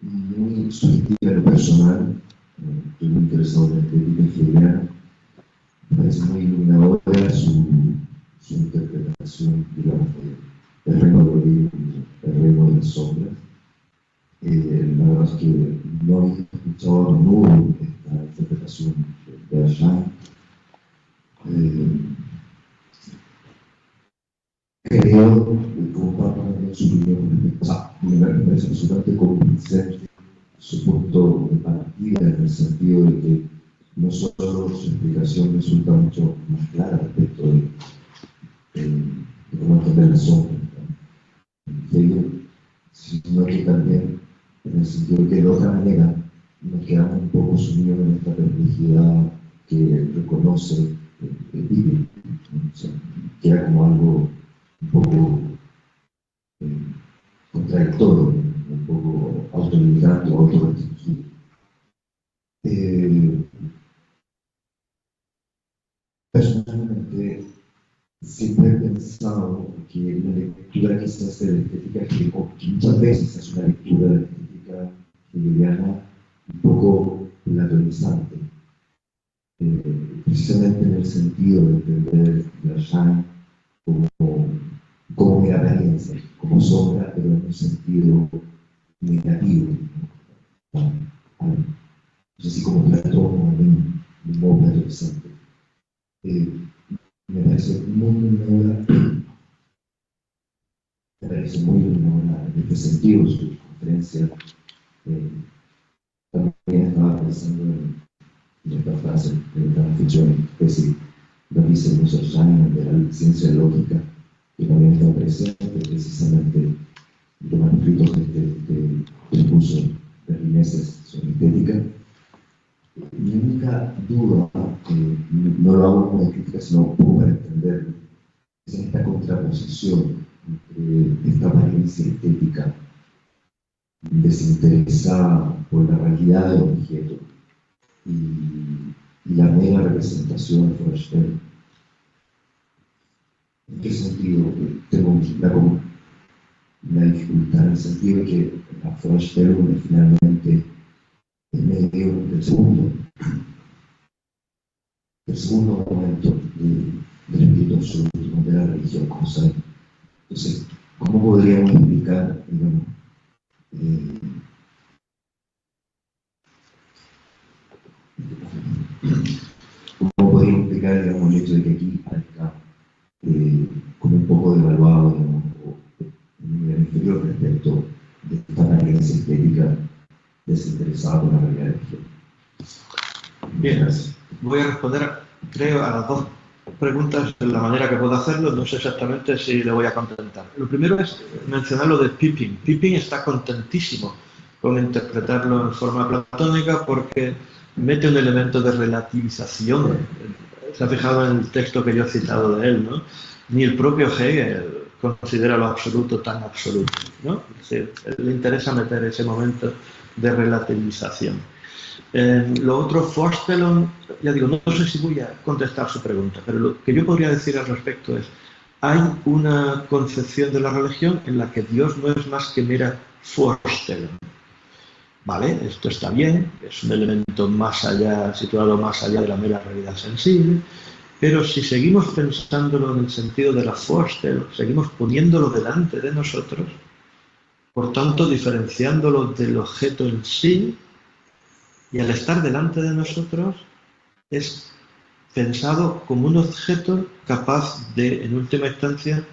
muy subjetiva en lo personal, estoy muy interesado en la crítica hegeliana, me parece muy iluminadora su interpretación, digamos, del reino de Origen, el reino de las sombras. La verdad es que no había escuchado a menudo esta interpretación de Ashland. Creo, como parte de su opinión, me parece absolutamente convincente su punto de partida, en el sentido de que no solo su explicación resulta mucho más clara respecto de cómo entender la sombra, sino que también en el sentido de que de otra manera nos quedamos un poco sumidos en esta perplejidad que reconoce Hegel, o sea, que era como algo un poco contradictorio, un poco autolimitante o autorrestringido. Personalmente siempre he pensado que la lectura quizás de la estética, que muchas veces es una lectura de la estética hegeliana un poco platonizante, precisamente en el sentido de entender Grasham como mera apariencia, como sombra, pero en un sentido negativo, ¿no? Así como Platón, un modo platonizante. Me parece muy innovadora en este sentido su conferencia. También estaba pensando en esta frase de la ficción, que si lo dice Mussolini de la ciencia lógica, que también está presente precisamente en los manuscritos del curso de Rineses sobre estética. Mi única duda, no lo hago como de crítica, sino un poco para entenderlo, es esta contraposición entre esta apariencia estética desinteresada por la realidad del objeto y la mera representación de Feuersperr. ¿En qué sentido? Tengo la dificultad en el sentido de que la Feuersperr finalmente en medio del segundo momento del espíritu absoluto de la religión como sabe. Entonces, ¿cómo podríamos explicar, digamos, cómo podríamos explicar, digamos, el hecho de que aquí está como un poco devaluado, digamos, o un nivel inferior respecto de esta apariencia estética desinteresada por la realidad del objeto? Bien, gracias. Voy a responder, creo, a las dos preguntas de la manera que puedo hacerlo. No sé exactamente si le voy a contentar. Lo primero es mencionar lo de Pippin. Pippin está contentísimo con interpretarlo en forma platónica porque mete un elemento de relativización. Se ha fijado en el texto que yo he citado de él, ¿no? Ni el propio Hegel considera lo absoluto tan absoluto, ¿no? Es decir, le interesa meter ese momento de relativización. Lo otro, Forstellung, ya digo, no sé si voy a contestar su pregunta, pero lo que yo podría decir al respecto es, hay una concepción de la religión en la que Dios no es más que mera Vorstellung. Vale, esto está bien, es un elemento más allá, situado más allá de la mera realidad sensible, pero si seguimos pensándolo en el sentido de la Vorstellung, seguimos poniéndolo delante de nosotros, por tanto diferenciándolo del objeto en sí, y al estar delante de nosotros es pensado como un objeto capaz de, en última instancia,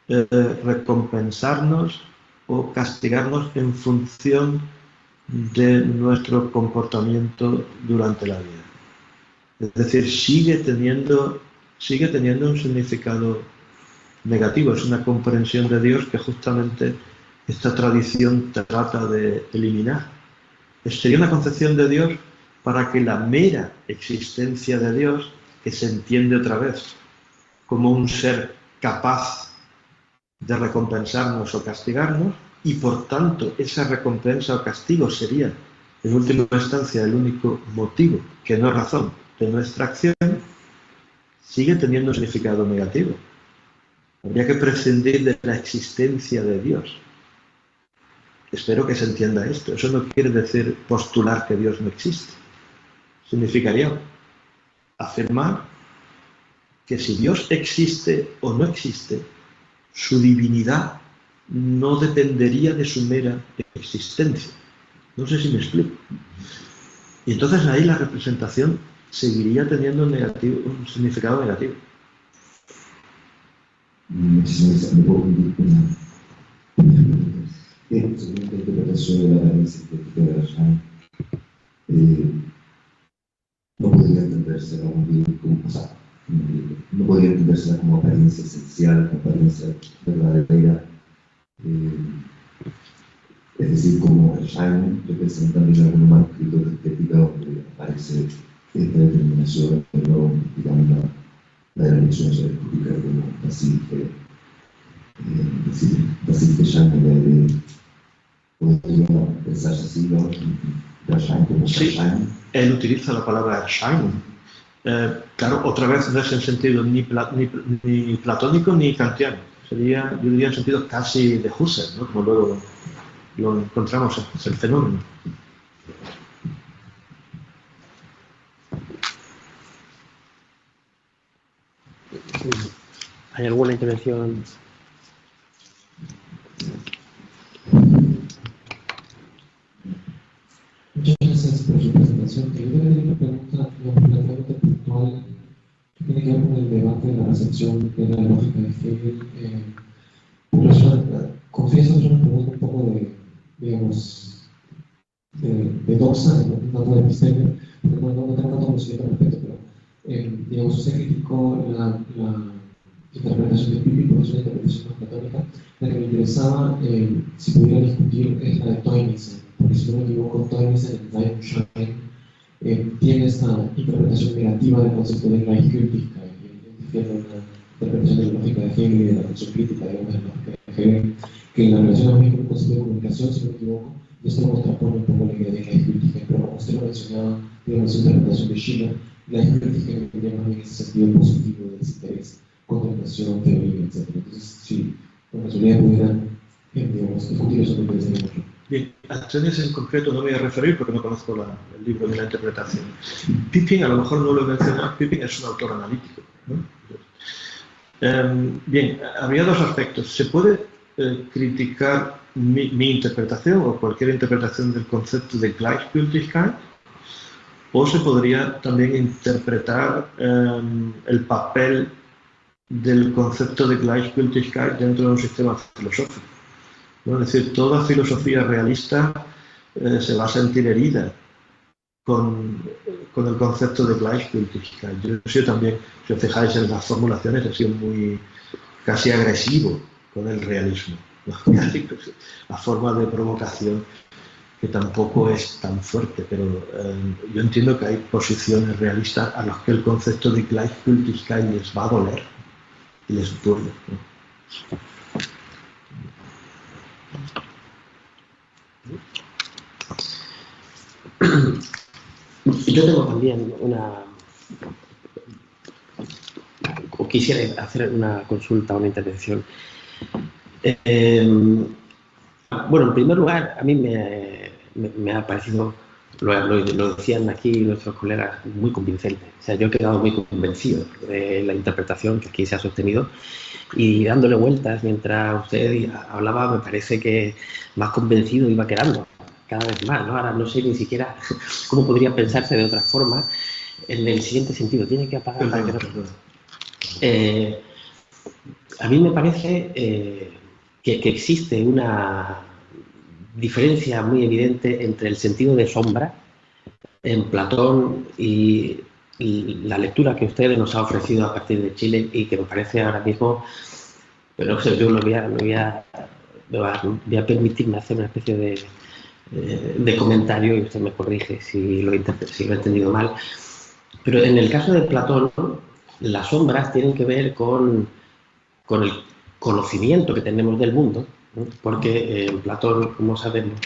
recompensarnos o castigarnos en función de nuestro comportamiento durante la vida. Es decir, sigue teniendo un significado negativo, es una comprensión de Dios que justamente esta tradición trata de eliminar. Sería una concepción de Dios para que la mera existencia de Dios, que se entiende otra vez como un ser capaz de recompensarnos o castigarnos, y por tanto esa recompensa o castigo sería, en última instancia, el único motivo, que no razón, de nuestra acción, sigue teniendo un significado negativo. Habría que prescindir de la existencia de Dios. Espero que se entienda esto. Eso no quiere decir postular que Dios no existe. Significaría afirmar que si Dios existe o no existe, su divinidad no dependería de su mera existencia. No sé si me explico. Y entonces ahí la representación seguiría teniendo un significado negativo. Según la interpretación de la apariencia estética de Grasham, no podría entenderse no podría entenderse como apariencia esencial, como apariencia verdadera. Es decir, como Grasham representa en algunos manuscritos de estética donde aparece esta determinación, pero digamos la definición sobre estética como así que decir que Jean podría pensarse así, ¿no? Sí, él utiliza la palabra Erscheinung. Claro, otra vez no es en sentido ni platónico ni kantiano. Sería, yo diría, en sentido casi de Husserl, ¿no? Como luego lo encontramos en el fenómeno. ¿Hay alguna intervención? Muchas gracias por su presentación. Quería hacer una pregunta relativamente puntual que tiene que ver con el debate de la recepción de la lógica de Hegel. Confieso que es una pregunta un poco de, digamos, de doxa, no tanto de episterio, porque no tengo tanto conocimiento al respecto, pero, digamos, usted criticó la interpretación de Pippi, porque es una interpretación más platónica. La que me interesaba, si pudiera discutir, es la de Teunissen, porque si no me equivoco, Teunissen en Leibniz tiene esta interpretación negativa del concepto de Gleichgültigkeit, y difiere de una interpretación de la lógica de Hegel y de la función crítica, digamos, de la lógica de Hegel, que la relaciona más bien con un concepto de comunicación, si no me equivoco, y esto lo contrapone un poco la idea de Gleichgültigkeit, pero como usted lo mencionaba, digamos, su interpretación de Schiller, Gleichgültigkeit tiene más bien ese sentido positivo del desinterés, contemplación, teoría, etc. Entonces, sí, con casualidad pudieran, digamos, discutir eso me interesaría mucho. Bien, a Teunissen en concreto no voy a referir porque no conozco el libro de la interpretación. Pippin, a lo mejor no lo he mencionado, Pippin es un autor analítico, ¿no? Bien, habría dos aspectos. Se puede criticar mi interpretación o cualquier interpretación del concepto de Gleichgültigkeit, o se podría también interpretar el papel del concepto de Gleichgültigkeit dentro de un sistema filosófico. ¿No? Es decir, toda filosofía realista se va a sentir herida con el concepto de Gleichgültigkeit. Yo he sido también, si os fijáis en las formulaciones, he sido muy casi agresivo con el realismo. La forma de provocación que tampoco es tan fuerte, pero yo entiendo que hay posiciones realistas a las que el concepto de Gleichgültigkeit les va a doler y les duele, ¿no? Yo tengo también o quisiera hacer una consulta, una intervención. Bueno, en primer lugar, a mí me ha parecido, lo decían aquí nuestros colegas, muy convincente. O sea, yo he quedado muy convencido de la interpretación que aquí se ha sostenido, y dándole vueltas mientras usted hablaba, me parece que más convencido iba quedando cada vez más, ¿no? Ahora no sé ni siquiera cómo podría pensarse de otra forma, en el siguiente sentido. Tiene que apagar para que no... a mí me parece que existe una diferencia muy evidente entre el sentido de sombra en Platón y la lectura que usted nos ha ofrecido a partir de Chile, y que me parece ahora mismo, pero no sé, yo voy a permitirme hacer una especie de comentario y usted me corrige si lo he entendido mal. Pero en el caso de Platón, las sombras tienen que ver con el conocimiento que tenemos del mundo, ¿no? Porque en Platón, como sabemos,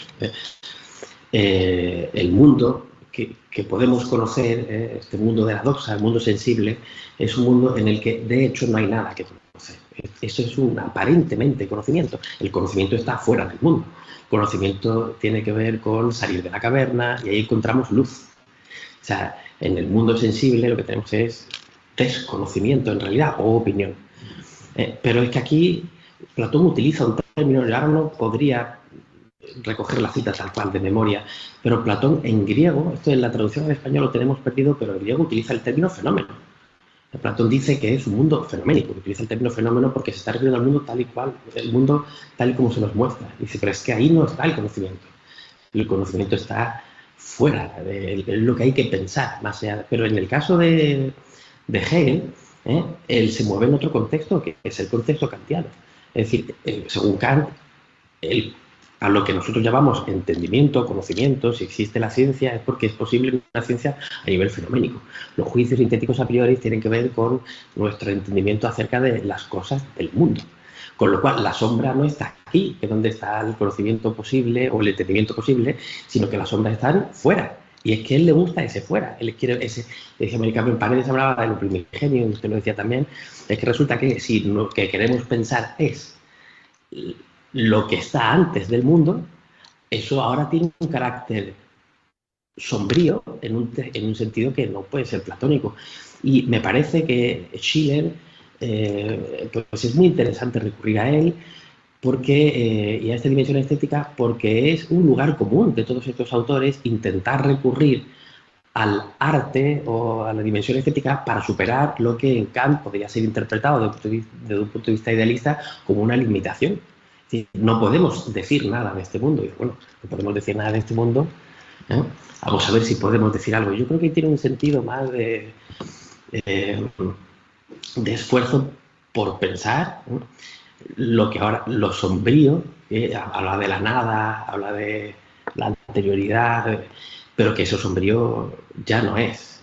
el mundo que podemos conocer, este mundo de la doxa, el mundo sensible, es un mundo en el que de hecho no hay nada que conocer. Eso es un aparentemente conocimiento. El conocimiento está fuera del mundo. El conocimiento tiene que ver con salir de la caverna, y ahí encontramos luz. O sea, en el mundo sensible lo que tenemos es desconocimiento en realidad, o opinión. Pero es que aquí Platón utiliza un término, yo ahora no podría recoger la cita tal cual de memoria, pero Platón en griego, esto en la traducción al español lo tenemos perdido, pero en griego utiliza el término fenómeno. Platón dice que es un mundo fenoménico, utiliza el término fenómeno porque se está refiriendo al mundo tal y cual, el mundo tal y como se nos muestra. Dice, pero es que ahí no está el conocimiento. El conocimiento está fuera, es lo que hay que pensar, más allá. Pero en el caso de Hegel, él se mueve en otro contexto, que es el contexto kantiano. Es decir, según Kant, a lo que nosotros llamamos entendimiento, conocimiento, si existe la ciencia, es porque es posible una ciencia a nivel fenoménico. Los juicios sintéticos a priori tienen que ver con nuestro entendimiento acerca de las cosas del mundo. Con lo cual, la sombra no está aquí, que es donde está el conocimiento posible o el entendimiento posible, sino que las sombras están fuera, Y es que a él le gusta ese fuera, él quiere ese. Decía Carmen Paredes, hablaba de lo primigenio, usted lo decía también, es que resulta que si lo que queremos pensar es lo que está antes del mundo, eso ahora tiene un carácter sombrío en un sentido que no puede ser platónico. Y me parece que Schiller, pues es muy interesante recurrir a él, porque, y a esta dimensión estética, porque es un lugar común de todos estos autores intentar recurrir al arte o a la dimensión estética para superar lo que en Kant podría ser interpretado desde un punto de vista idealista como una limitación. Es decir, no podemos decir nada de este mundo. Y bueno, no podemos decir nada de este mundo, ¿eh? Vamos a ver si podemos decir algo. Yo creo que tiene un sentido más de esfuerzo por pensar, ¿no? Lo que ahora, lo sombrío, habla de la nada, habla de la anterioridad, pero que eso sombrío ya no es,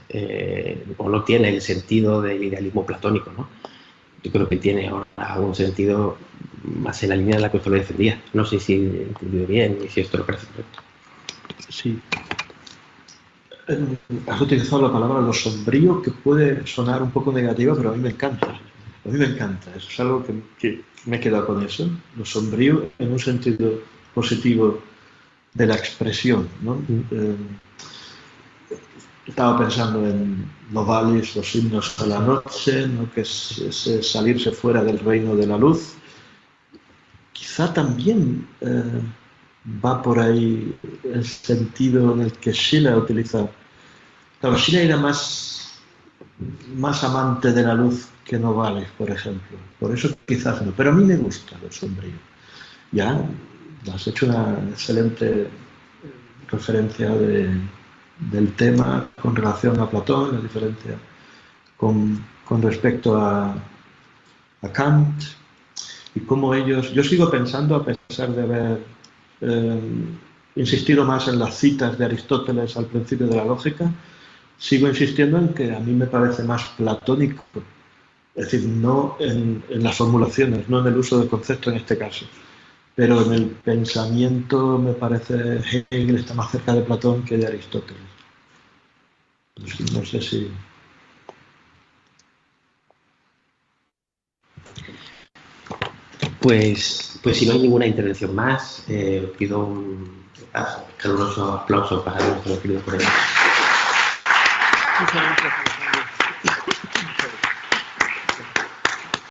o no tiene el sentido del idealismo platónico, ¿no? Yo creo que tiene ahora un sentido más en la línea de la que usted lo defendía. No sé si he entendido bien y si esto lo parece correcto. Sí. Has utilizado la palabra lo sombrío, que puede sonar un poco negativa, pero a mí me encanta. A mí me encanta. Eso es algo que me he quedado con eso. Lo sombrío en un sentido positivo de la expresión, ¿no? Estaba pensando en Novalis, los himnos a la noche, ¿no? Que es salirse fuera del reino de la luz. Quizá también va por ahí el sentido en el que Schiller utiliza. Claro, Schiller era más amante de la luz que Novalis, por ejemplo. Por eso quizás no. Pero a mí me gusta lo sombrío. Ya has hecho una excelente referencia del tema con relación a Platón, la diferencia con respecto a Kant, y cómo ellos... Yo sigo pensando, a pesar de haber insistido más en las citas de Aristóteles al principio de la lógica, sigo insistiendo en que a mí me parece más platónico, es decir, no en las formulaciones, no en el uso del concepto en este caso, pero en el pensamiento me parece Hegel está más cerca de Platón que de Aristóteles. No sé si... Pues si no hay ninguna intervención más, pido un caluroso aplauso para nuestro querido colega. Muchas gracias.